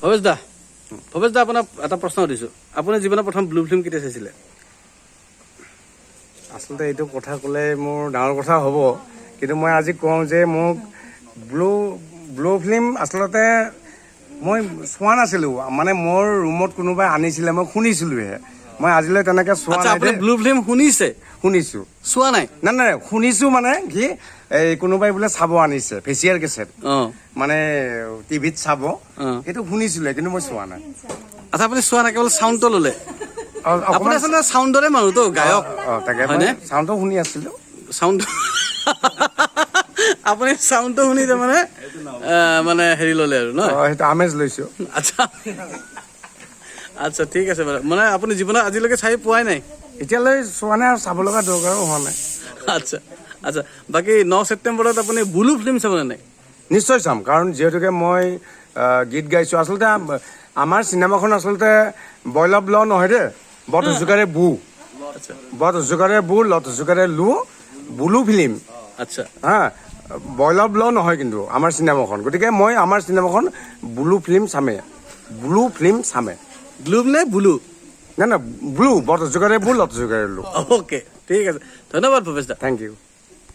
ভৱেশ দা আপোনাক এটা প্ৰশ্ন সুধিছোঁ আপুনি জীৱনৰ প্ৰথম ব্লু ফিল্ম কেতিয়া চাইছিলে আচলতে এইটো কথা ক'লে মোৰ ডাঙৰ কথা হ'ব কিন্তু মই আজি কওঁ যে মোক ব্লু ফিল্ম আচলতে মই চোৱা নাছিলোঁ মানে মোৰ ৰুমত কোনোবাই আনিছিলে মই শুনিছিলোঁহে মই আজিলৈ তেনেকৈ চোৱা নাই আপুনি ব্লু ফিল্ম শুনিছোঁ চোৱা নাই নাই শুনিছোঁ মানে কি এই কোনোবাই বোলে চাব আনিছে ফেচিয়াৰ কেছেট মানে টিভিত চাব সেইটো শুনিছিলে কিন্তু মই চোৱা নাই আচ্ছা আপুনি চোৱা নাই কেৱল চাউণ্ডটো ল'লে আপুনি আচলতে চাউণ্ডৰে মানুহতো গায়ক তাকে চাউণ্ডটো শুনি আছিলোঁ চাউণ্ড আপুনি চাউণ্ডটো শুনি তাৰমানে মানে হেৰি ল'লে আৰু ন সেইটো আমেজ লৈছোঁ আচ্ছা আচ্ছা ঠিক আছে বাৰু মানে আপুনি জীৱনত আজিলৈকে চাই পোৱাই নাই এতিয়ালৈ চোৱা নাই আৰু চাব লগা দৰকাৰো হোৱা নাই আচ্ছা আচ্ছা বাকী 9 ছেপ্টেম্বৰত আপুনি ব্লু ফিল্ম চাবনে নাই নিশ্চয় চাম কাৰণ যিহেতুকে মই গীত গাইছোঁ আচলতে আমাৰ চিনেমাখন আচলতে বইল অফ ল নহয় দেই বট জোকাৰে বু লত জোকাৰে লু ব্লু ফিল্ম আচ্ছা হা বইল অফ ল নহয় কিন্তু আমাৰ চিনেমাখন গতিকে মই আমাৰ চিনেমাখন ব্লু ফিল্ম চামে ব্লু নে ব্লু নাই ব্লু বট জোকাৰে বু লত জোকাৰে লু অ'কে ঠিক আছে ধন্যবাদ ভৱেশ দা থেংক ইউ